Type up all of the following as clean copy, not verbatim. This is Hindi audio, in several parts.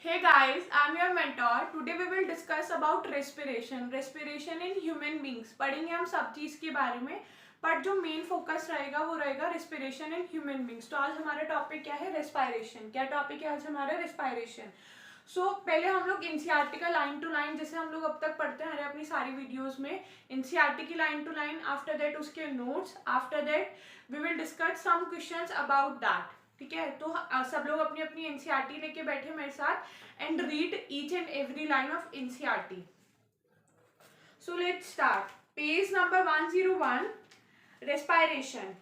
Hey guys, I'm your mentor. Today we will discuss about respiration. Respiration in human beings. पढ़ेंगे हम सब चीज़ के बारे में, बट जो मेन फोकस रहेगा वो रहेगा respiration in human beings. तो आज हमारा टॉपिक क्या है? respiration. क्या टॉपिक है आज हमारा? respiration. पहले हम लोग एनसीईआरटी का लाइन टू लाइन जैसे हम लोग अब तक पढ़ते हैं अपनी सारी वीडियोस में, एनसीईआरटी की line to line, after that उसके notes, after that we will discuss some questions about that. ठीक है, तो सब लोग अपनी अपनी एनसीईआरटी लेके बैठे मेरे साथ and read each and every line of NCERT. So let's start. Page number 101, respiration.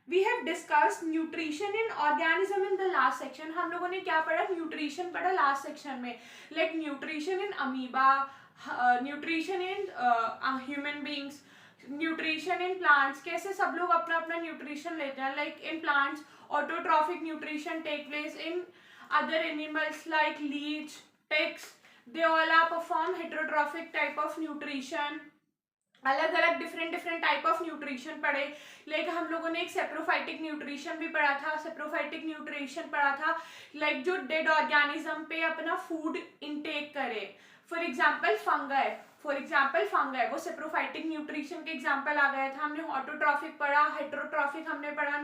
We have discuss nutrition in organism in the last section. हम लोगों ने क्या पढ़ा? न्यूट्रिशन पढ़ा लास्ट सेक्शन में, like nutrition in amoeba, nutrition in human beings, nutrition in plants. कैसे सब लोग अपना अपना न्यूट्रिशन लेते हैं. Like in plants autotrophic nutrition take place, in other animals like leech, ticks, they all are perform heterotrophic type of nutrition. अलग अलग different different type of nutrition पढ़े. लाइक हम लोगों ने एक सेप्रोफाइटिक न्यूट्रिशन भी पढ़ा था. सेप्रोफाइटिक न्यूट्रिशन पढ़ा था लाइक जो डेड ऑर्गेनिज्म पे अपना फूड इनटेक करे. फॉर एग्जाम्पल फंगाई वो सेप्रोफाइटिक न्यूट्रिशन के एग्जाम्पल आ गया था. हमने ऑटोट्रॉफिक पढ़ा, हेटेरोट्रॉफिक हमने पढ़ा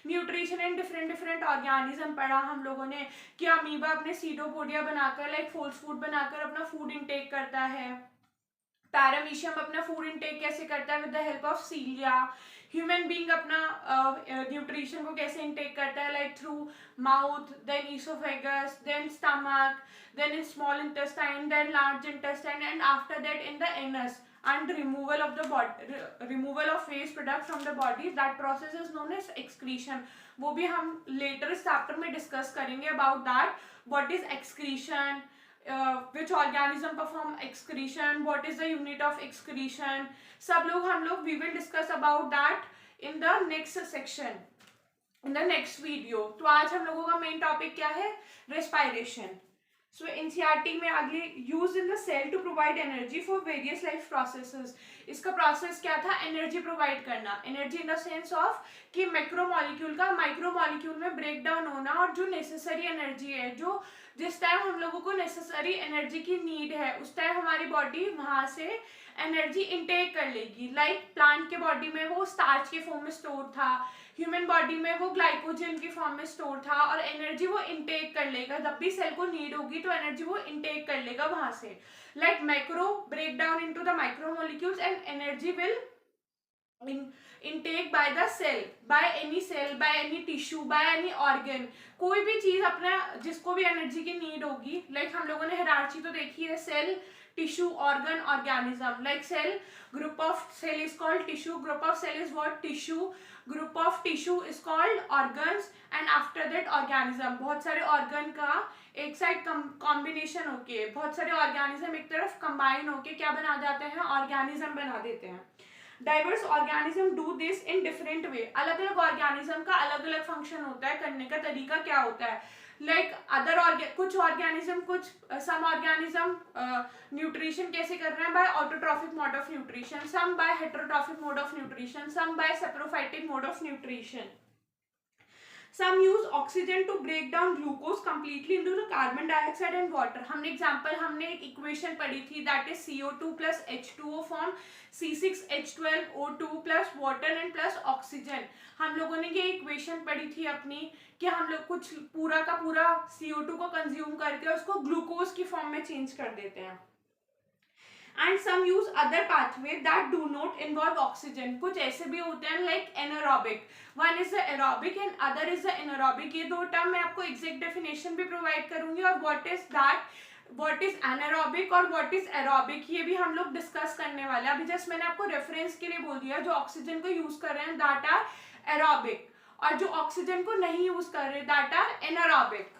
nutrition in different different organism पढ़ा हम लोगों ने कि अमीबा अपने सीडोपोडिया बनाकर लाइक फोल्स फूड बनाकर अपना फूड इनटेक करता है. पैरामीशियम अपना फूड इनटेक कैसे करता है? With the help of cilia. Human being अपना न्यूट्रिशन को कैसे इनटेक करता है? Like through mouth, then oesophagus, then stomach, then in small intestine, then large intestine, and after that in the anus, and removal of the body, removal of waste product from the body. That process is known as excretion. वो भी हम later chapter में discuss करेंगे about that. What is excretion? Which organism perform excretion? What is the unit of excretion? सब लोग हम लोग we will discuss about that in the next section, in the next video. तो आज हम लोगों का मेन टॉपिक क्या है? respiration. सो एनसीईआरटी में अगले use in the cell to provide energy for various life processes. इसका प्रोसेस क्या था? एनर्जी प्रोवाइड करना. Energy in the sense of कि मैक्रो मॉलिक्यूल का माइक्रो मॉलिक्यूल में ब्रेक डाउन होना, और जो नेसेसरी एनर्जी है, जो जिस टाइम हम लोगों को नेसेसरी एनर्जी की नीड है उस टाइम हमारी बॉडी वहां से एनर्जी इनटेक कर लेगी. लाइक प्लांट के बॉडी में वो स्टार्च के फॉर्म में स्टोर था, ह्यूमन बॉडी में वो ग्लाइकोजन की फॉर्म में स्टोर था, और एनर्जी वो इनटेक कर लेगा. जब भी सेल को नीड होगी तो एनर्जी वो इनटेक कर लेगा वहां से. Like macro break down into the micro molecules and energy will intake by the cell, by any cell, by any tissue, by any organ. कोई भी चीज अपना जिसको भी एनर्जी की नीड होगी. लाइक हम लोगों ने हायरार्ची तो देखी है, cell, tissue, organ, organism. Like cell, group of cell is called tissue, group of cell is what? Tissue. Group of tissue is called organs, and after that organism. बहुत सारे ऑर्गन का एक साइड कॉम्बिनेशन होके, बहुत सारे ऑर्गेनिज्म एक तरफ कंबाइन होके क्या बना जाते हैं? ऑर्गेनिज्म बना देते हैं. Diverse organism do this in different way. अलग अलग ऑर्गेनिज्म का अलग अलग फंक्शन होता है, करने का तरीका क्या होता है. लाइक कुछ ऑर्गेनिज्म, कुछ सम ऑर्गेनिज्म न्यूट्रिशन कैसे कर रहे हैं? By autotrophic mode of nutrition, some by heterotrophic mode of nutrition, some by saprophytic mode of nutrition. Some use oxygen to break down glucose completely into the carbon dioxide and water. हमने एक इक्वेशन पढ़ी थी, that is CO2 plus H2O form C6H12O2 plus water and plus oxygen. हम लोगों ने ये इक्वेशन पढ़ी थी अपनी कि हम लोग कुछ पूरा का पूरा CO2 को कंज्यूम करके उसको ग्लूकोज की फॉर्म में चेंज कर देते हैं. And some use other pathway that do not involve oxygen. कुछ ऐसे भी होते हैं like anaerobic. One is the aerobic and other is the anaerobic. ये दो टर्म मैं आपको एग्जैक्ट डेफिनेशन भी प्रोवाइड करूंगी, और what is that, what is anaerobic और व्हाट इज एरोबिक, ये भी हम लोग डिस्कस करने वाले हैं. अभी जस्ट मैंने आपको रेफरेंस के लिए बोल दिया, जो ऑक्सीजन को यूज कर रहे हैं दैट आर एरोबिक, और जो ऑक्सीजन को नहीं यूज कर रहे that are anaerobic.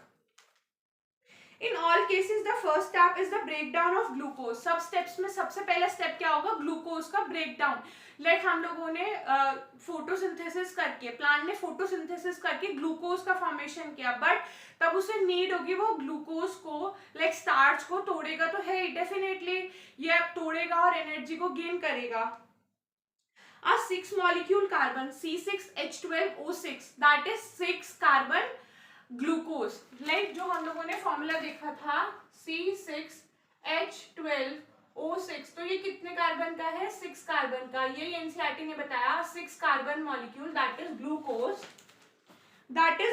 In all cases the first step is the break down of glucose. सब स्टेप्स में सबसे पहला स्टेप क्या होगा? ग्लूकोज का ब्रेक डाउन. लाइक हम लोगों ने फोटोसिंथेसिस करके, प्लांट ने फोटोसिंथेसिस करके ग्लूकोज का फॉर्मेशन किया, बट तब उसे नीड होगी वो ग्लूकोज को, लाइक स्टार्च को तोड़ेगा तो है डेफिनेटली, ये अब तोड़ेगा और एनर्जी को गेन करेगा. A 6 molecule carbon C6H12O6, that is 6 carbon glucose glucose, like जो हम लोगों ने फॉर्मूला देखा था C6H12O6, तो ये कितने कार्बन का है? 6 कार्बन का। ये एनसीईआरटी ने बताया 6 carbon molecule, that is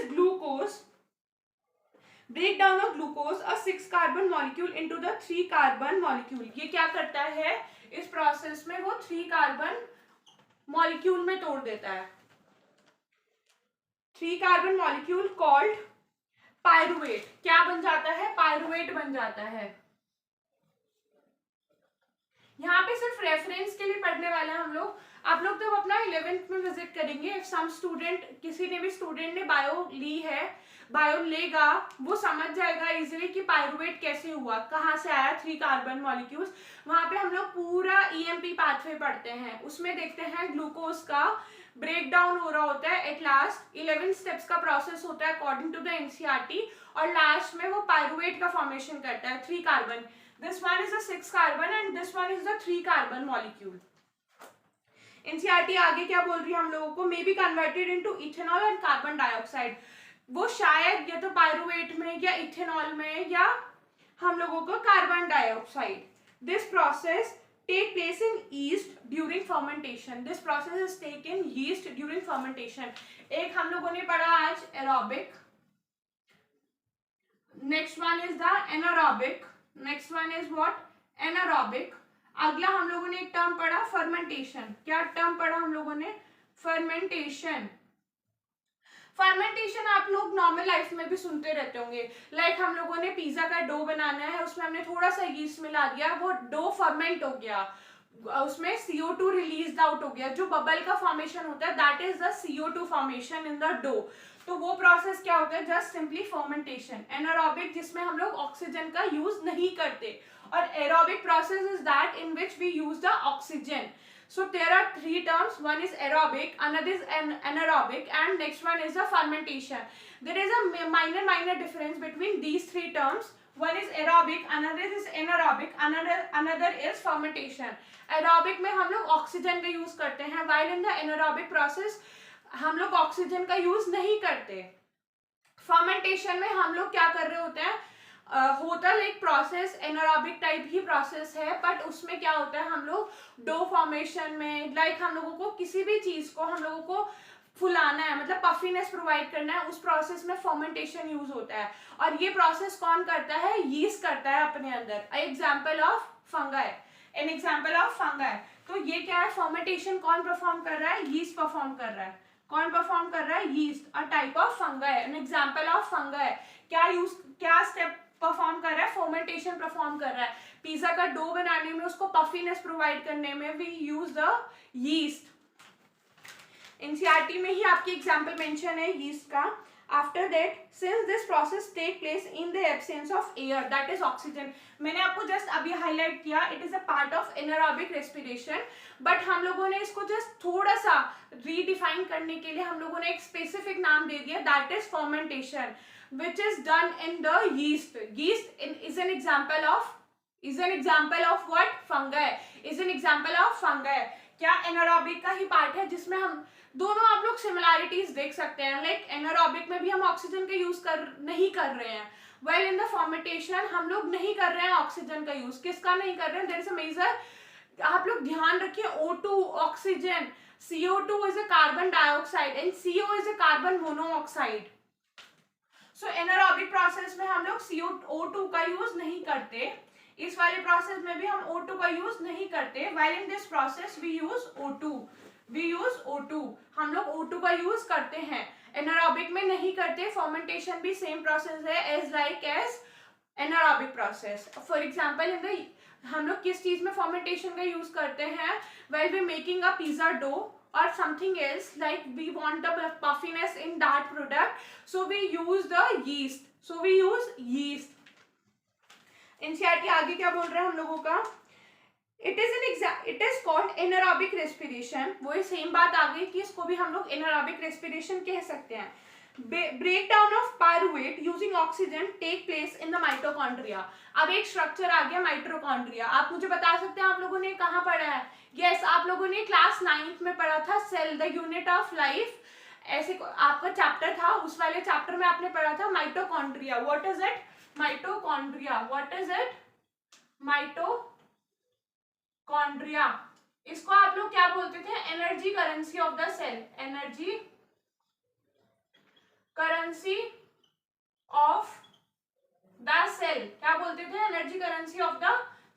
glucose. breakdown of glucose, a 6 carbon molecule into the 3 carbon molecule। ये क्या करता है इस प्रोसेस में? वो 3 कार्बन मॉलिक्यूल में तोड़ देता है। 3 कार्बन मॉलिक्यूल कॉल्ड पायरुवेट। क्या बन जाता है? पायरुवेट बन जाता है। यहाँ पे सिर्फ रेफरेंस के लिए पढ़ने वाले हैं हम लोग। आप लोग जब अपना 11th में विजिट करेंगे, इफ सम स्टूडेंट, किसी ने भी स्टूडेंट ने बायो ली है, बायो लेगा, वो समझ जाएगा इजीली कि पायरुवेट कैसे हुआ, कहाँ से आया 3 कार्बन मॉलिक्यूल्स। वहां पे हम लोग पूरा ईएमपी पाथवे पढ़ते हैं, उसमें देखते हैं ग्लूकोज का ब्रेक डाउन हो रहा होता है। एट लास्ट 11 स्टेप्स का प्रोसेस होता है अकॉर्डिंग टू द एनसीईआरटी, और लास्ट में वो पायरुवेट का फॉर्मेशन करता है 3 carbon. This one is a 6 carbon and this one is the 3 carbon molecule. NCERT आगे क्या बोल रही है हम लोगों को? May be converted into ethanol and carbon dioxide. वो शायद या तो पायरुवेट में या इथेनॉल में या हम लोगों को carbon dioxide. This process take place in yeast during fermentation. This process is taken yeast during fermentation. एक हम लोगों ने पढ़ा आज aerobic, next one is the anaerobic, next one is what? Anaerobic. अगला हम लोगों ने एक टर्म पढ़ा फर्मेंटेशन। क्या टर्म पढ़ा हम लोगों ने? फर्मेंटेशन। फर्मेंटेशन आप लोग नॉर्मल लाइफ में भी सुनते रहते होंगे। लाइक हम लोगों ने पिज्जा का डो बनाना है, उसमें हमने थोड़ा सा यीस्ट मिला दिया, वो डो फर्मेंट हो गया, उसमें CO2 रिलीज आउट हो गया। जो बबल का फॉर्मेशन होता है that is the CO2 formation in the dough. तो वो प्रोसेस क्या होता है? Just simply fermentation. एनारोबिक, जिसमें हम लोग ऑक्सीजन का यूज नहीं करते, और aerobic process is that in which we use the oxygen. So there are 3 terms. One is aerobic, another is anaerobic, and next one is the fermentation. There is a minor difference between these 3 terms. One is aerobic, another is anaerobic, another is fermentation. Aerobic में हम लोग ऑक्सीजन का यूज करते हैं, while in the anaerobic process हम लोग ऑक्सीजन का यूज नहीं करते। फर्मेंटेशन में हम लोग क्या कर रहे होते हैं? होता लाइक प्रोसेस एनारोबिक टाइप ही प्रोसेस है, बट उसमें क्या होता है? हम लोग डो फॉर्मेशन में, लाइक हम लोगों को किसी भी चीज को हम लोगों को फुलाना है, मतलब पफीनेस प्रोवाइड करना है, उस प्रोसेस में फर्मेंटेशन यूज होता है। और ये प्रोसेस कौन करता है? यीस्ट करता है अपने अंदर। Example of fungi, an example of fungi. तो ये क्या है? फर्मेंटेशन कौन परफॉर्म कर रहा है? यीस्ट परफॉर्म कर रहा है। कौन परफॉर्म कर रहा है? Yeast, a type of fungi, an example of fungi. क्या स्टेप परफॉर्म कर रहा है? फर्मेंटेशन परफॉर्म कर रहा है। पिज्जा का डो बनाने में, उसको पफीनेस प्रोवाइड करने में we use the yeast. NCERT में ही आपकी एग्जांपल मेंशन है यीस्ट का। After that, since this process take place in the absence of air, that is oxygen. मैंने आपको जस्ट अभी हाईलाइट किया, it is a part of anaerobic respiration, but हम लोगों ने इसको जस्ट थोड़ा सा रीडिफाइन करने के लिए हम लोगों ने एक स्पेसिफिक नाम दे दिया, that is fermentation, which is done in the yeast. Yeast is an example of what? Fungi. Is an example of fungi. क्या एनारोबिक का ही पार्ट है, जिसमें हम दोनों आप लोग सिमिलैरिटीज देख सकते हैं। लाइक एनारोबिक में भी हम ऑक्सीजन का यूज नहीं कर रहे हैं, वेल इन द फर्मेंटेशन हम लोग नहीं कर रहे हैं ऑक्सीजन का यूज। किसका नहीं कर रहे हैं? देयर इज अ मेजर, आप लोग ध्यान रखिए, O2 oxygen, CO2 is a carbon dioxide and CO is a carbon monoxide. So anaerobic process में हम लोग CO2 का यूज नहीं करते, इस वाले प्रोसेस में भी हम O2 का यूज नहीं करते, while in this process we use O2, हम लोग O2 का यूज करते हैं, एनारोबिक में नहीं करते। फर्मेंटेशन भी सेम प्रोसेस है as anaerobic process. For example in the, हम लोग किस चीज में फर्मेंटेशन का यूज करते हैं? While we making a pizza dough or something else, like we want the puffiness in that product, so we use the yeast. NCERT आगे क्या बोल रहे हैं हम लोगों का? It is called anaerobic respiration. वही सेम बात आ गई कि इसको भी हम लोग एनारोबिक रेस्पिरेशन कह सकते हैं। Breakdown of pyruvate using oxygen take place in the mitochondria. अब एक स्ट्रक्चर आ गया माइटोकॉन्ड्रिया। आप मुझे बता सकते हैं आप लोगों ने कहाँ पढ़ा है? यस, आप लोगों ने क्लास 9th में पढ़ा था, cell the unit of life, ऐसे आपका चैप्टर था, उस वाले चैप्टर में आपने पढ़ा था mitochondria. What is it? Mitochondria. What is it? Mitochondria. इसको आप लोग क्या बोलते थे? Energy currency of the cell. Energy currency of the cell. क्या बोलते थे? Energy currency of the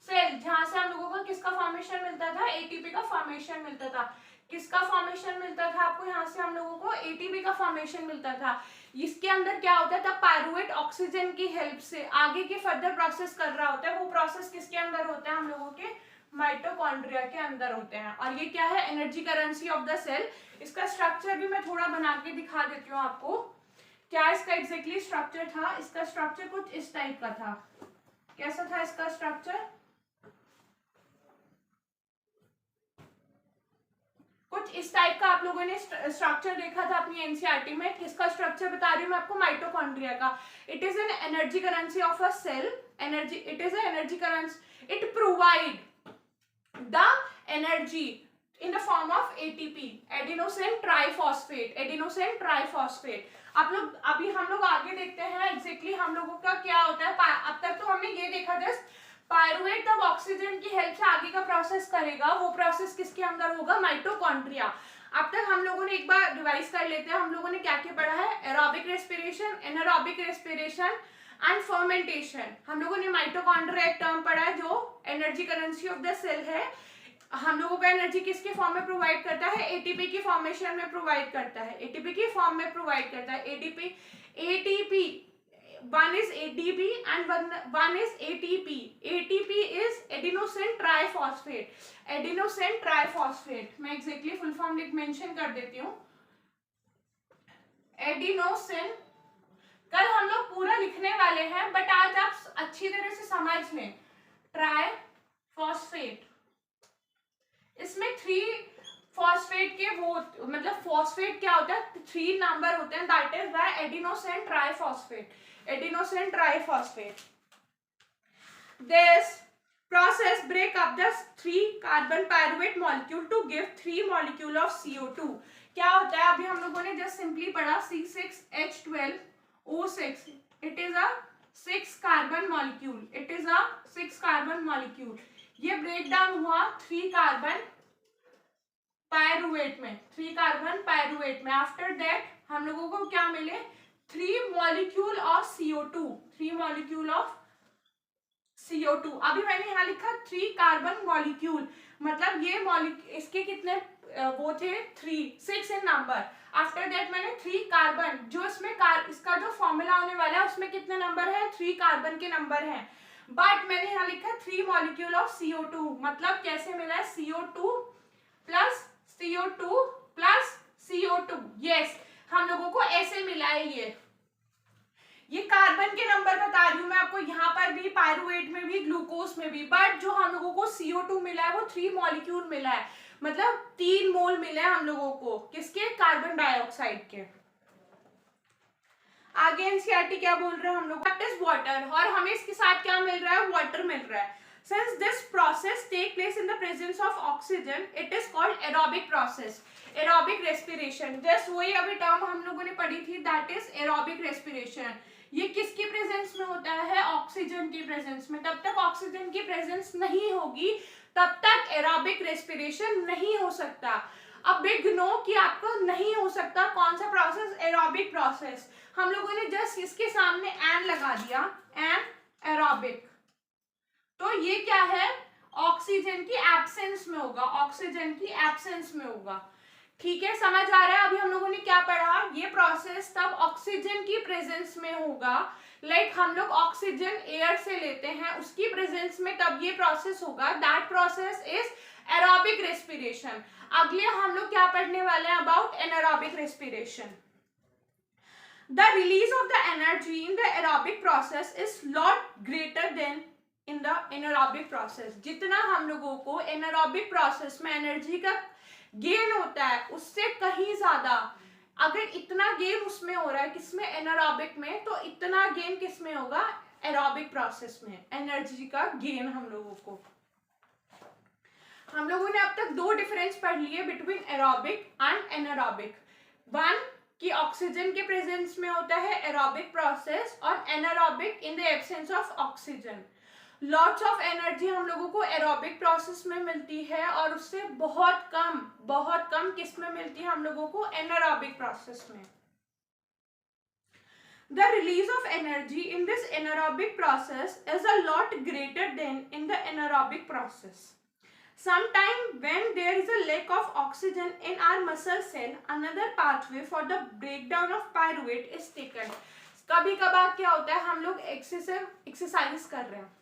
cell. जहां से हम लोगों को किसका फॉर्मेशन मिलता था? एटीपी का फॉर्मेशन मिलता था. किसका फॉर्मेशन मिलता था आपको? यहाँ से हम लोगों को एटीपी का फॉर्मेशन मिलता था. इसके अंदर क्या होता था? पायरुवेट ऑक्सीजन की हेल्प से आगे के फर्दर प्रोसेस कर रहा होता है. वो प्रोसेस किसके अंदर होता है? हम लोगों के माइटोकॉन्ड्रिया के अंदर होते हैं. और ये क्या है? Energy currency of the cell. इसका स्ट्रक्चर भी मैं थोड़ा बना के दिखा देती हूँ आपको. क्या इसका एग्जैक्टली स्ट्रक्चर था? इसका स्ट्रक्चर कुछ इस टाइप का था. कैसा था इसका स्ट्रक्चर? कुछ इस टाइप का आप लोगों ने स्ट्रक्चर देखा था अपनी एनसीईआरटी में. किसका स्ट्रक्चर बता रही हूँ मैं आपको? माइटोकॉन्ड्रिया का. It is an energy currency of a cell. Energy, it is energy currency. It provide the energy in the form of ATP, adenosine triphosphate. adenosine triphosphate. आप लोग अभी हम लोग आगे देखते हैं एग्जैक्टली हम लोगों का क्या होता है. अब तक तो हमने ये देखा जस्ट पायरुवेट तब ऑक्सीजन की हेल्प से आगे का प्रोसेस करेगा. वो प्रोसेस किसके अंदर होगा? माइटोकॉन्ड्रिया. अब तक हम लोगों ने एक बार रिवाइज कर लेते हैं. हम लोगों ने क्या क्या पढ़ा है? Aerobic respiration, anaerobic respiration and fermentation. हम लोगों ने माइटोकॉन्ड्रिया एक टर्म पढ़ा है जो energy currency of the cell है. हम लोगों को एनर्जी किसके फॉर्म में प्रोवाइड करता है? एटीपी की फॉर्मेशन में प्रोवाइड करता है. एटीपी की फॉर्म में प्रोवाइड करता है. ATP one is ADP and one is ATP. ATP is adenosine triphosphate. adenosine triphosphate मैं exactly full form मेंशन कर देती हूँ. एडिनोसिन कल हम लोग पूरा लिखने वाले हैं बट आज आप अच्छी तरह से समझ लें. ट्राइफॉस्फेट. इसमें 3 फॉस्फेट के वो मतलब फॉस्फेट क्या होता है? 3 नंबर होते हैं. That is why adenosine triphosphate. adenosine triphosphate. This process break up the 3 carbon pyruvate molecule to give 3 molecule of CO2. क्या होता है? अभी हम लोगों ने जस्ट सिंपली पढ़ा C6H12O6. It is a 6 carbon molecule. It is a 6 carbon molecule. ये ब्रेक डाउन हुआ 3 कार्बन पायरुवेट में. 3 कार्बन पायरुवेट में. आफ्टर दैट हम लोगों को क्या मिले? 3 molecule of CO2. 3 molecule of CO2. अभी मैंने यहाँ लिखा 3 कार्बन मॉलिक्यूल. मतलब ये इसके कितने वो थे? 6 इन नंबर. आफ्टर दैट मैंने 3 कार्बन जो इसमें इसका जो फॉर्मूला होने वाला है उसमें कितने नंबर है? 3 कार्बन के नंबर हैं. बट मैंने यहाँ लिखा 3 molecule of CO2. मतलब कैसे मिला है? CO2 plus CO2 plus CO2. Yes, हम लोगों को ऐसे मिला है. ये कार्बन के नंबर बता रही हूं मैं आपको. यहाँ पर भी पायरुवेट में भी ग्लूकोज में भी. बट जो हम लोगों को CO2 मिला है वो 3 मॉलिक्यूल मिला है. मतलब 3 मोल मिले हैं हम लोगों को. किसके? कार्बन डाइऑक्साइड के. आगे एनसीईआरटी क्या बोल रहे हैं हम लोग? What is water. और हमें इसके साथ क्या मिल रहा है? वाटर मिल रहा है. Since this process take place in the presence of oxygen, it is called aerobic process. Aerobic respiration. Just वही अभी टर्म हम लोगों ने पढ़ी थी. That is aerobic respiration. ये किसकी प्रेजेंस में होता है? ऑक्सीजन की प्रेजेंस में. तब तक ऑक्सीजन की प्रेजेंस नहीं होगी तब तक एरोबिक रेस्पिरेशन नहीं हो सकता. अब बिग नो कि आपको नहीं हो सकता. कौन सा प्रोसेस? Aerobic process. हम लोगों ने जस्ट इसके सामने एन लगा दिया. An aerobic. तो ये क्या है? ऑक्सीजन की एब्सेंस में होगा. ऑक्सीजन की एब्सेंस में होगा. ठीक है, समझ आ रहा है? अभी हम लोगों ने क्या पढ़ा? ये प्रोसेस तब ऑक्सीजन की प्रेजेंस में होगा. लाइक हम लोग ऑक्सीजन एयर से लेते हैं, उसकी प्रेजेंस में तब ये प्रोसेस होगा. That process is aerobic respiration. अगले हम लोग क्या पढ़ने वाले हैं? About anaerobic respiration. The release of the energy in the aerobic process is lot greater than in the anaerobic process. जितना हम लोगों को एनारोबिक प्रोसेस में एनर्जी का गेन होता है उससे कहीं ज्यादा. अगर इतना गेन उसमें हो रहा है किसमें? एनारोबिक में. तो इतना गेन किसमें होगा? एरोबिक प्रोसेस में. एनर्जी का गेन हम लोगों को. हम लोगों ने अब तक 2 डिफरेंस पढ़ लिए between aerobic and anaerobic. One कि ऑक्सीजन के प्रेजेंस में होता है एरोबिक प्रोसेस और anaerobic in the absence of oxygen. Lots of energy हम लोगों को एरोबिक प्रोसेस में मिलती है और उससे बहुत कम किस में मिलती है हम लोगों को, एनारोबिक प्रोसेस में। The release of energy in this anaerobic process is a lot greater than in the anaerobic process. Sometimes when there is a lack of oxygen in our muscle cell, another pathway for the breakdown of pyruvate is taken. कभी कभार क्या होता है, हम लोग एक्सेसिव एक्सरसाइज कर रहे हैं,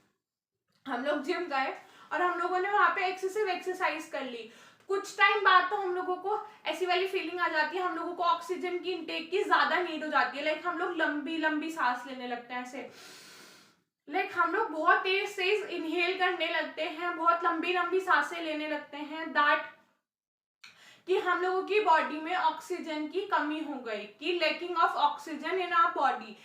हम लोग जिम गए और हम लोगों ने वहाँ पे एक्सेसिव एक्सरसाइज कर ली, कुछ टाइम बाद तो हम लोगों को ऐसी वाली फीलिंग आ जाती है, हम लोगों को ऑक्सीजन की इनटेक की ज्यादा नीड हो जाती है, लाइक हम लोग लंबी लंबी सांस लेने लगते हैं ऐसे, लाइक हम लोग बहुत तेज तेज इनहेल करने लगते हैं, बहुत लंबी लंबी सांसें लेने लगते हैं, दैट कि हम लोगों की बॉडी में ऑक्सीजन की कमी हो गई, कि lacking of oxygen in our body,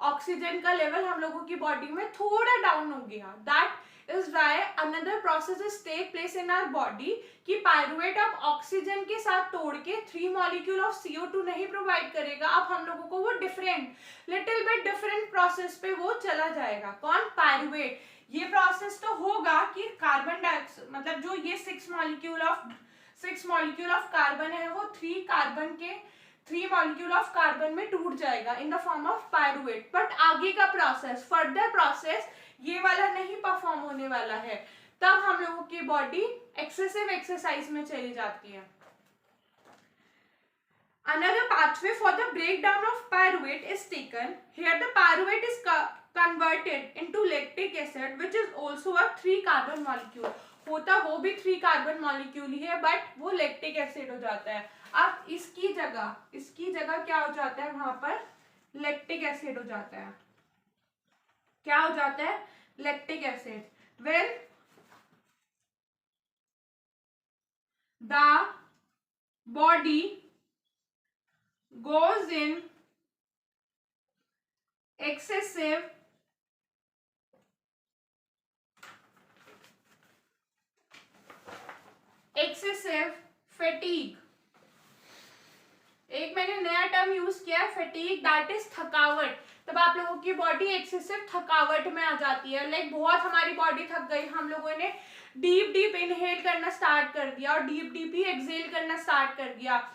oxygen का लेवल हम लोगों की बॉडी में थोड़ा डाउन हो गया। That is why another process take place in our body कि पायरुवेट अब ऑक्सीजन के साथ तोड़ के 3 मॉलिक्यूल ऑफ CO2 नहीं प्रोवाइड करेगा, अब हम लोगों को वो लिटिल बिट डिफरेंट प्रोसेस पे वो चला जाएगा। कौन? पायरुवेट। ये प्रोसेस तो होगा कि कार्बन डाइऑक्साइड मतलब जो ये 6 मॉलिक्यूल ऑफ कार्बन है वो 3 मॉलिक्यूल ऑफ कार्बन में टूट जाएगा in the form of pyruvate. But आगे का प्रोसेस, फर्दर प्रोसेस ये वाला नहीं परफॉर्म होने वाला है, तब हम लोगों की बॉडी एक्सेसिव एक्सरसाइज में चली जाती है। Another pathway for the breakdown of pyruvate is taken. Here the pyruvate is converted into lactic acid which is also a 3 carbon molecule. होता वो भी 3 कार्बन मॉलिक्यूल ही है, बट वो लैक्टिक एसिड हो जाता है। अब इसकी जगह क्या हो जाता है, वहां पर लैक्टिक एसिड हो जाता है। क्या हो जाता है? Lactic acid. When the body goes in excessive fatigue, एक मैंने नया टर्म यूज किया है फैटीग, दैट इज थकावट। तब आप लोगों की बॉडी एक्सेसिव थकावट में आ जाती है, लाइक बहुत हमारी बॉडी थक गई, हम लोगों ने डीप इनहेल करना स्टार्ट कर दिया और डीप ही एक्सहेल करना स्टार्ट कर दिया,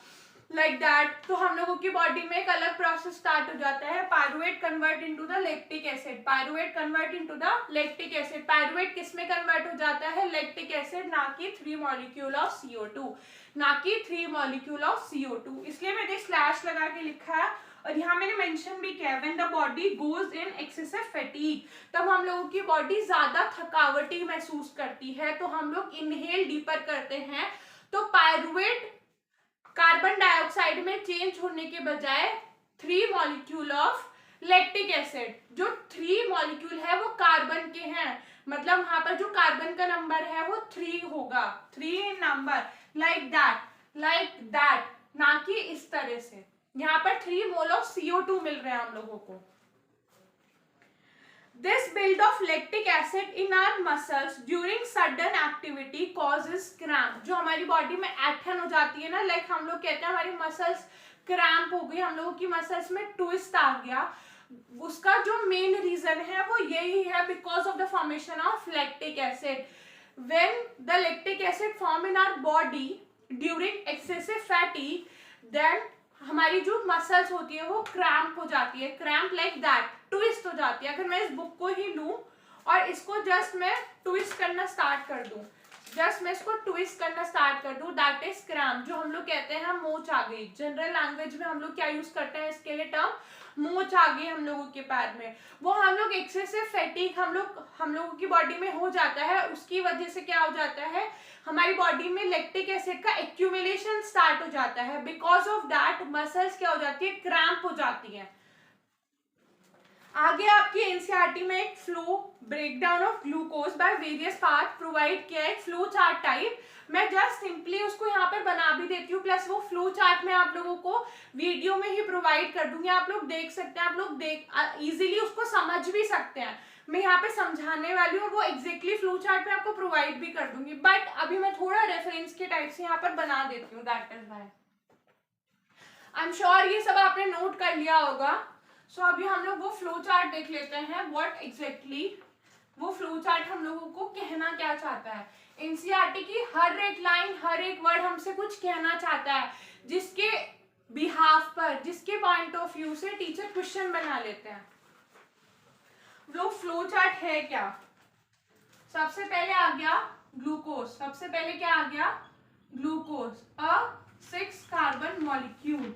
लाइक दैट। तो हम लोगों की बॉडी में एक अलग प्रोसेस स्टार्ट हो जाता है, pyruvate convert into the lactic acid, pyruvate convert into the lactic acid. Pyruvate किस में कन्वर्ट हो जाता है? लैक्टिक एसिड, ना कि 3 मॉलिक्यूल ऑफ CO2, ना कि 3 मॉलिक्यूल ऑफ CO2। इसलिए मैंने स्लैश लगा के लिखा है और यहाँ मैंने मेंशन भी किया है, when the body goes in excessive fatigue, तब हम लोगों की बॉडी ज्यादा थकावटी महसूस करती है, तो हम लोग इनहेल डीपर करते हैं, तो पायरुवेट कार्बन डाइऑक्साइड में चेंज होने के बजाय 3 मॉलिक्यूल ऑफ लैक्टिक एसिड, जो 3 मॉलिक्यूल है वो कार्बन के हैं, मतलब वहां पर जो कार्बन का नंबर है वो 3 होगा, 3 नंबर, लाइक दैट, ना कि इस तरह से। यहाँ पर 3 मोल ऑफ CO2 मिल रहे हैं हम लोगों को। This build of lactic acid in our muscles during sudden activity causes cramp. जो हमारी बॉडी में एक्शन हो जाती है ना, लाइक हम लोग कहते हैं हमारी मसल्स क्रैम्प हो गई, हम लोगों की मसल्स में ट्विस्ट आ गया, उसका जो मेन रीजन है वो यही है, because of the formation of lactic acid. When the lactic acid form in our body during excessive fatigue, then हमारी जो मसल्स होती है वो क्रैम्प हो जाती है, क्रैम्प लाइक दैट, ट्विस्ट हो जाती है। अगर मैं इस बुक को ही लूं और इसको जस्ट मैं ट्विस्ट करना स्टार्ट कर दूं, दैट इज क्रैम्प, जो हम लोग कहते हैं मोच आ गई। जनरल लैंग्वेज में हम लोग क्या यूज करते हैं इसके लिए टर्म, मोच आ गई हम लोगों के पैर में। वो हम लोग एक्सेसिव फैटीग हम लोगों की बॉडी में हो जाता है, उसकी वजह से क्या हो जाता है, हमारी बॉडी में लैक्टिक एसिड का एक्यूमुलेशन स्टार्ट हो जाता है, बिकॉज ऑफ दैट मसल्स क्या हो जाती है, क्रैम्प हो जाती है। आगे आपकी एनसीईआरटी में एक flow breakdown of glucose by various part provide किया है, फ्लो चार्ट टाइप। मैं जस्ट सिंपली उसको यहाँ पर बना भी देती हूँ, प्लस वो फ्लो चार्ट में आप लोगों को वीडियो में ही प्रोवाइड कर दूंगी, आप लोग देख सकते हैं, आप लोग इजीली उसको समझ भी सकते हैं। मैं यहाँ पे समझाने वाली हूँ, वो एग्जैक्टली फ्लो चार्ट में आपको प्रोवाइड भी कर दूंगी, बट अभी मैं थोड़ा रेफरेंस के टाइप से यहाँ पर बना देती हूँ, that is why. I am sure ये सब आपने नोट कर लिया होगा. सो अभी हम लोग वो फ्लो चार्ट देख लेते हैं. व्हाट एग्जैक्टली वो फ्लो चार्ट हम लोगों को कहना क्या चाहता है. एनसीईआरटी की हर एक लाइन, हर एक वर्ड हमसे कुछ कहना चाहता है, जिसके बिहाफ पर, जिसके पॉइंट ऑफ व्यू से टीचर क्वेश्चन बना लेते हैं. वो फ्लो चार्ट है क्या. सबसे पहले आ गया ग्लूकोज. सबसे पहले क्या आ गया? Glucose, a 6 carbon molecule.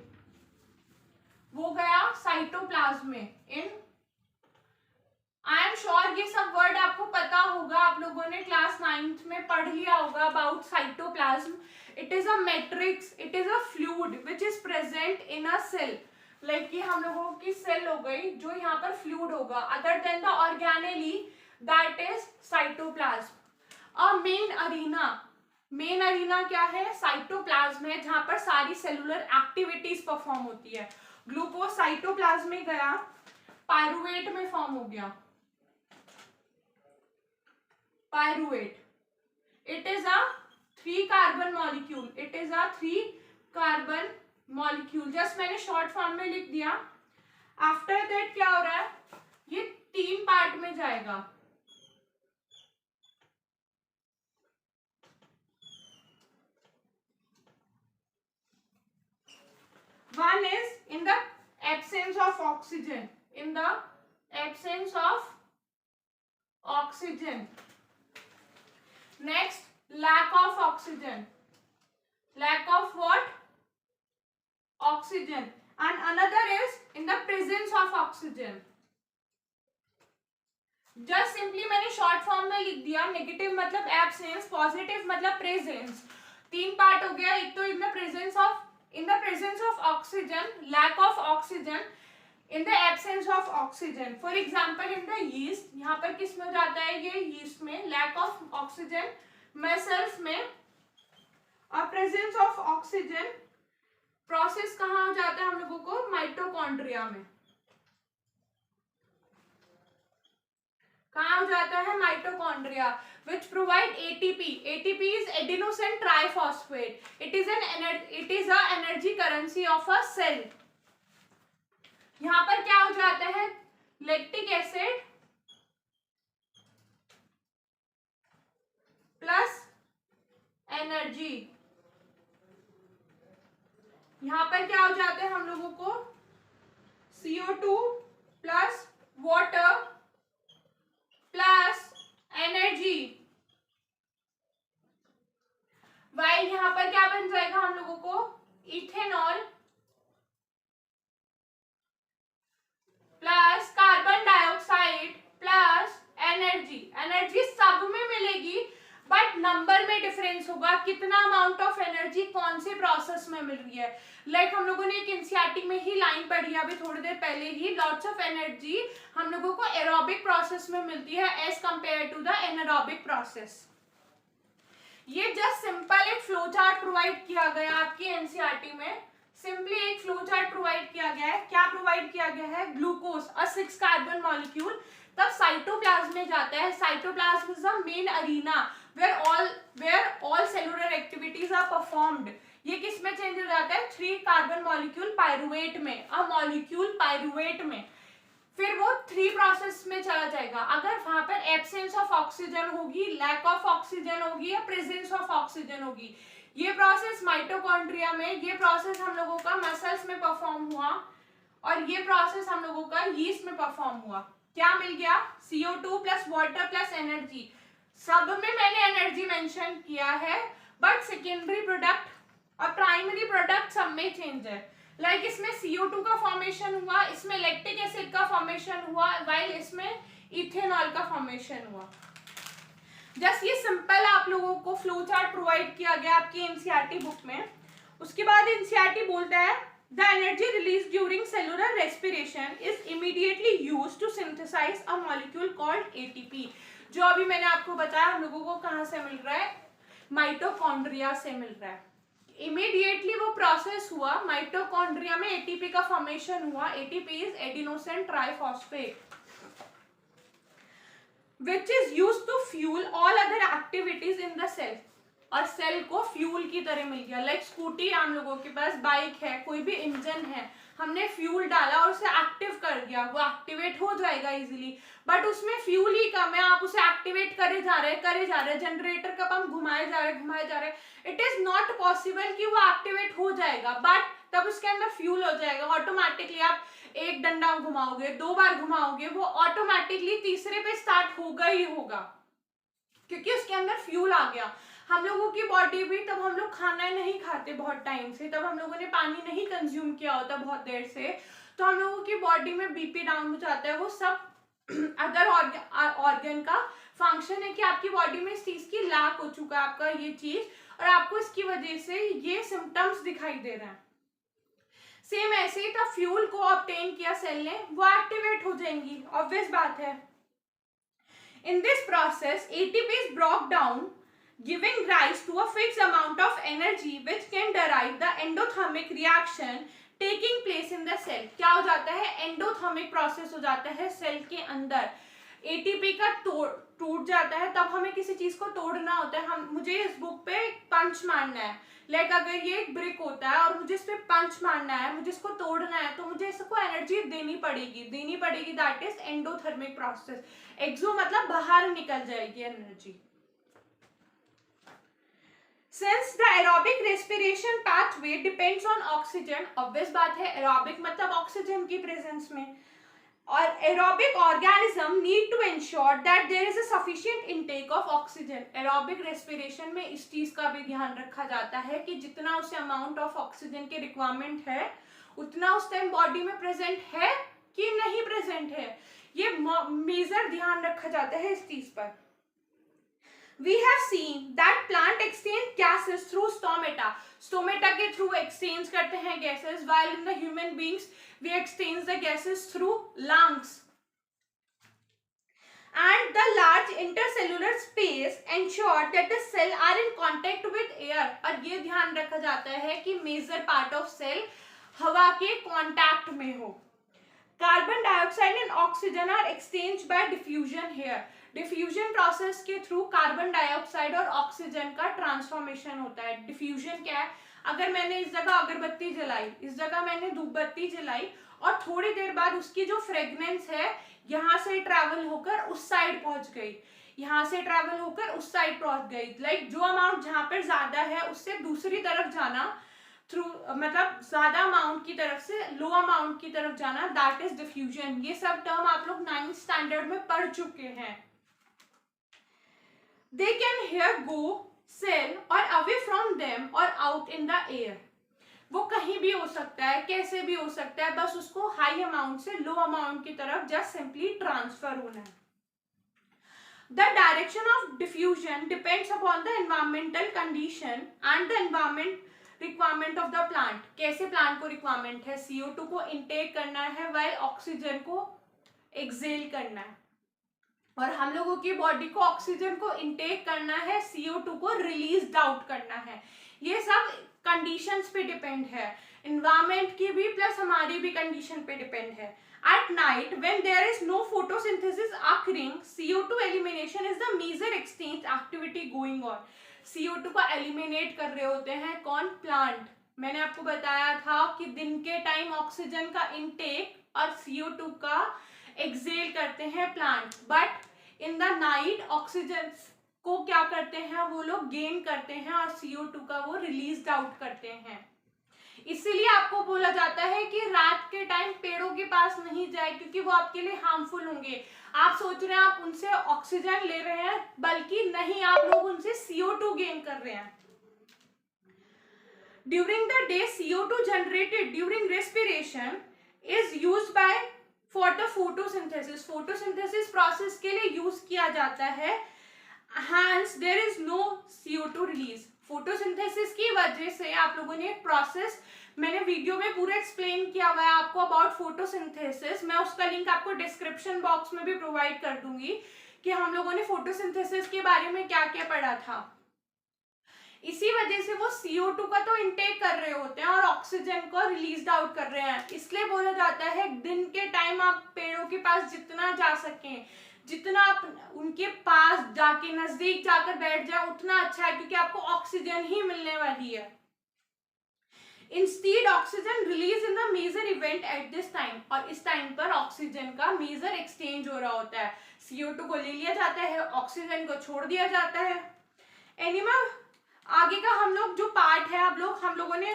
वो गया साइटोप्लाज्म में. इन आई एम श्योर ये सब वर्ड आपको पता होगा, आप लोगों ने क्लास 9th में पढ़ लिया होगा about cytoplasm. It is a matrix, it is a fluid which is present in a cell. Like कि हम लोगों की सेल हो गई जो यहाँ पर फ्लूइड होगा, other than the organelle, that is cytoplasm. A main arena, main arena क्या है? साइटोप्लाज्म है, जहां पर सारी सेलुलर एक्टिविटीज परफॉर्म होती है. ग्लूकोज साइटोप्लाज्म में गया, पायरुवेट में फॉर्म हो गया. Pyruvate, it is a 3 carbon molecule. It is a 3 carbon molecule. Just मैंने शॉर्ट फॉर्म में लिख दिया. आफ्टर दैट क्या हो रहा है? ये 3 पार्ट में जाएगा. One is in the absence of oxygen. In the absence of oxygen. Next, lack of oxygen. Lack of what? Oxygen. And another is in the presence of oxygen. Just simply मैंने शॉर्ट फॉर्म में लिख दिया. नेगेटिव मतलब एब्सेंस, पॉजिटिव मतलब प्रेजेंस. 3 पार्ट हो गया. एक तो in the presence of, in the presence of oxygen, lack of oxygen, in the absence of oxygen. For example, in the yeast, यहाँ पर किस में जाता है? ये yeast में lack of oxygen, cells में presence of oxygen. प्रोसेस कहाँ हो जाता है हम लोगों को? माइटोकॉन्ड्रिया में. कहाँ हो जाता है? Mitochondria, which provide ATP. ATP is adenosine triphosphate. It is a energy currency of a cell. यहाँ पर क्या हो जाता है? Lactic acid plus energy. यहाँ पर क्या हो जाता है हम लोगों को? CO2 plus water plus energy. While यहां पर क्या बन जाएगा हम लोगों को? Ethanol plus carbon dioxide plus energy. Energy सब में मिलेगी, बट नंबर में डिफरेंस होगा. कितना अमाउंट ऑफ एनर्जी कौन से प्रोसेस में मिल रही है. लाइक हम लोगों ने एक एनसीईआरटी में ही लाइन पढ़ी है अभी थोड़ी देर पहले ही. लॉट्स ऑफ एनर्जी हम लोगों को एरोबिक प्रोसेस में मिलती है as compare to the anaerobic process. ये जस्ट सिंपल एक फ्लो चार्ट प्रोवाइड किया गया आपकी एनसीईआरटी में. सिंपली एक फ्लो चार्ट प्रोवाइड किया गया है. क्या प्रोवाइड किया गया है? ग्लूकोज, अ 6 कार्बन मॉलिक्यूल, तब साइटोप्लाज्म में जाता है. Cytoplasm is the main arena where all cellular activities are performed. ये किस में चेंज हो जाता है? 3 कार्बन मॉलिक्यूल पायरुवेट में, अ मॉलिक्यूल पायरुवेट में. फिर वो 3 प्रोसेस में चला जाएगा. अगर वहां पर एब्सेंस ऑफ ऑक्सीजन होगी, लैक ऑफ ऑक्सीजन होगी या प्रेजेंस ऑफ ऑक्सीजन होगी. ये प्रोसेस माइटोकॉन्ड्रिया में, ये प्रोसेस हम लोगों का मसल्स में परफॉर्म हुआ, और ये प्रोसेस हम लोगों का यीस्ट में परफॉर्म हुआ. क्या मिल गया? CO2 plus water plus energy. सब में मैंने एनर्जी मेंशन किया है, बट सेकेंडरी प्रोडक्ट और प्राइमरी प्रोडक्ट सब में चेंज है. लाइक इसमें CO2 का फॉर्मेशन हुआ, इसमें लैक्टिक एसिड का फॉर्मेशन हुआ, वाइल इसमें इथेनॉल का फॉर्मेशन हुआ. जस्ट ये सिंपल आप लोगों को फ्लो चार्ट प्रोवाइड किया गया आपकी एनसीईआरटी बुक में. उसके बाद एनसीईआरटी बोलता है the energy release during cellular respiration is immediately used to synthesize a molecule called ATP. जो अभी मैंने आपको बताया हम लोगों को कहां से मिल रहा है? माइटोकॉन्ड्रिया से मिल रहा है. इमीडिएटली वो प्रोसेस हुआ, माइटोकॉन्ड्रिया में ATP का फॉर्मेशन हुआ. ATP is adenosine triphosphate which is used to fuel all other activities in the cell. और सेल को फ्यूल की तरह मिल गया। लाइक स्कूटी, हम लोगों के पास बाइक है, कोई भी इंजन है, हमने फ्यूल डाला और उसे एक्टिव कर दिया, वो एक्टिवेट हो जाएगा इजीली, बट उसमें फ्यूल ही कम है, आप उसे एक्टिवेट करे जा रहे, जनरेटर का पंप घुमाए जा रहे, इट इज नॉट पॉसिबल कि वो एक्टिवेट हो जाएगा, बट तब उसके अंदर फ्यूल हो जाएगा ऑटोमेटिकली। आप एक डंडा घुमाओगे, 2 बार घुमाओगे, वो ऑटोमेटिकली तीसरे पे स्टार्ट होगा ही होगा, क्योंकि उसके अंदर फ्यूल आ गया। हम लोगों की बॉडी भी, तब हम लोग खाना नहीं खाते बहुत टाइम से, तब हम लोगों ने पानी नहीं कंज्यूम किया होता बहुत देर से, तो हम लोगों की बॉडी में बीपी डाउन हो जाता है। वो सब अदर ऑर्गन का फंक्शन है कि आपकी बॉडी में इस चीज की लैक हो चुका है, आपका ये चीज, और आपको इसकी वजह से ये सिम्टम्स दिखाई दे रहे हैं। सेम ऐसे ही था, फ्यूल को ऑब्टेन किया सेल ने, वो एक्टिवेट हो जाएंगी, ऑब्वियस बात है। In this process, ATP is broken down, giving rise to a fixed amount of energy which can derive the endothermic reaction taking place in the cell. क्या हो जाता है, एंडोथर्मिक प्रोसेस हो जाता है सेल के अंदर, एटीपी का टूट जाता है। तब हमें किसी चीज को तोड़ना होता है, मुझे इस बुक पे पंच मारना है, लाइक अगर ये एक ब्रिक होता है और मुझे इस पे पंच मारना है, मुझे इसको तोड़ना है, तो मुझे इसको एनर्जी देनी पड़ेगी, दैट इज एंडोथर्मिक प्रोसेस। एक्सो मतलब बाहर निकल जाएगी energy. Since the aerobic respiration pathway depends on oxygen, obvious बात है, aerobic मतलब ऑक्सीजन की प्रेजेंस में, और aerobic organism need to ensure that there is a sufficient intake of oxygen. aerobic respiration में इस चीज का भी ध्यान रखा जाता है कि जितना उसे अमाउंट ऑफ ऑक्सीजन की रिक्वायरमेंट है उतना उस टाइम बॉडी में प्रेजेंट है कि नहीं प्रेजेंट है, ये मेजर ध्यान रखा जाता है इस चीज पर। We have seen that plant exchange gases through stomata. Stomata के through exchange करते हैं gases, while in the human beings we exchange the gases through lungs. And the large intercellular space ensure that the cell are in contact with air. और ये ध्यान रखा जाता है कि major part of cell हवा के contact में हो। Carbon dioxide and oxygen are exchange by diffusion here. Diffusion process के थ्रू कार्बन डाइऑक्साइड और ऑक्सीजन का ट्रांसफॉर्मेशन होता है। डिफ्यूजन क्या है, अगर मैंने इस जगह अगरबत्ती जलाई, इस जगह मैंने धूपबत्ती जलाई, और थोड़ी देर बाद उसकी जो फ्रेग्रेंस है यहाँ से ट्रैवल होकर उस साइड पहुंच गई, यहाँ से ट्रैवल होकर उस साइड पहुंच गई, लाइक जो अमाउंट जहाँ पर ज्यादा है उससे दूसरी तरफ जाना, थ्रू मतलब ज्यादा अमाउंट की तरफ से लो अमाउंट की तरफ जाना, दैट इज डिफ्यूजन। ये सब टर्म आप लोग 9th स्टैंडर्ड में पढ़ चुके हैं। They can here go cell और अवे फ्रॉम देम और आउट इन द एयर। वो कहीं भी हो सकता है, कैसे भी हो सकता है, बस उसको हाई अमाउंट से लो अमाउंट की तरफ जस्ट सिंपली ट्रांसफर होना है। The direction of diffusion depends upon the environmental condition and the environment requirement of the plant. कैसे प्लांट को रिक्वायरमेंट है, CO2 को इनटेक करना है, वाइल ऑक्सीजन को एक्सेल करना है, और हम लोगों की बॉडी को ऑक्सीजन को इनटेक करना है, CO2 को रिलीज आउट करना है। ये सब कंडीशंस पे डिपेंड है, एनवायरमेंट की भी प्लस हमारी भी कंडीशन पे डिपेंड है। At night, when there is no photosynthesis occurring, CO2 elimination is the major exchange activity going on. CO2 को एलिमिनेट कर रहे होते हैं कौन, प्लांट। मैंने आपको बताया था कि दिन के टाइम ऑक्सीजन का इनटेक और CO2 का एक्सेल करते हैं plant, but in the night oxygen को क्या करते हैं वो लोग गेन करते हैं और CO2 का वो रिलीज आउट करते हैं। इसीलिए आपको बोला जाता है कि रात के टाइम पेड़ों के पास नहीं जाए, क्योंकि वो आपके लिए हार्मफुल होंगे। आप सोच रहे हैं आप उनसे ऑक्सीजन ले रहे हैं, बल्कि नहीं, आप लोग उनसे CO2 गेन कर रहे हैं। During the day CO2 generated during respiration is used by for the photosynthesis. Photosynthesis process के लिए यूज किया जाता है, hence there is no CO2 release. Photosynthesis की वजह से आप लोगों ने एक प्रोसेस, मैंने वीडियो में पूरा एक्सप्लेन किया हुआ है आपको अबाउट फोटोसिंथेसिस, मैं उसका लिंक आपको डिस्क्रिप्शन बॉक्स में भी प्रोवाइड कर दूंगी कि हम लोगों ने फोटोसिंथेसिस के बारे में क्या क्या पढ़ा था। इसी वजह से वो CO2 का तो इनटेक कर रहे होते हैं और ऑक्सीजन को रिलीज आउट कर रहे हैं। इसलिए बोला जाता है दिन के टाइम आप पेड़ों के पास जितना जा सकें, जितना आप उनके पास जाके नजदीक जाकर बैठ जाए उतना अच्छा है, क्योंकि आपको ऑक्सीजन ही मिलने वाली है। Instead oxygen release in the major event at this time, और इस टाइम पर ऑक्सीजन का मेजर एक्सचेंज हो रहा होता है। CO2 को ले लिया जाता है, ऑक्सीजन को छोड़ दिया जाता है। एनिमल आगे का हम लोग जो पार्ट है हम लोगों ने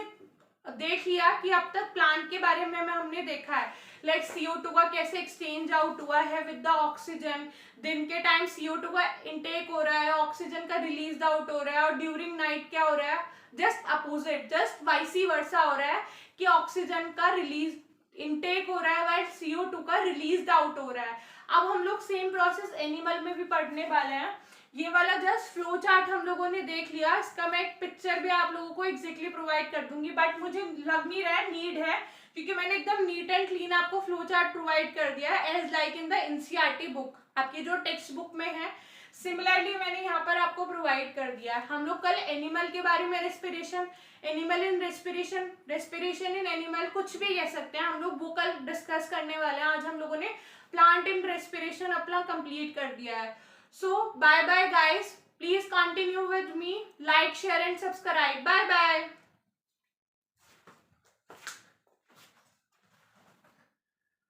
देख लिया कि अब तक प्लांट के बारे में हमने देखा है, लाइक CO2 का कैसे एक्सचेंज आउट हुआ है विद द ऑक्सीजन। दिन के टाइम CO2 का इनटेक हो रहा है, ऑक्सीजन का रिलीज आउट हो रहा है, और ड्यूरिंग नाइट क्या हो रहा है, जस्ट अपोजिट, जस्ट वाइसी वर्सा हो रहा है कि ऑक्सीजन का रिलीज इनटेक हो रहा है वाइल CO2 का रिलीज आउट हो रहा है। अब हम लोग सेम प्रोसेस एनिमल में भी पढ़ने वाले हैं। ये वाला जस्ट फ्लो चार्ट हम लोगों ने देख लिया, इसका मैं एक पिक्चर भी आप लोगों को एग्जैक्टली प्रोवाइड कर दूंगी, बट मुझे लग नहीं रहा है नीड है, क्योंकि मैंने एकदम नीट एंड क्लीन आपको फ्लो चार्ट प्रोवाइड कर दिया है as like in the NCERT book, आपकी जो टेक्स्ट बुक में है। सिमिलरली मैंने यहाँ पर आपको प्रोवाइड कर दिया है। हम लोग कल एनिमल के बारे में respiration, animal in respiration, respiration in animal, कुछ भी कह सकते हैं, हम लोग वो कल डिस्कस करने वाले हैं। आज हम लोगों ने प्लांट इन रेस्पिरेशन अपना कंप्लीट कर दिया है। So bye bye guys, please continue with me, like, share and subscribe. Bye bye.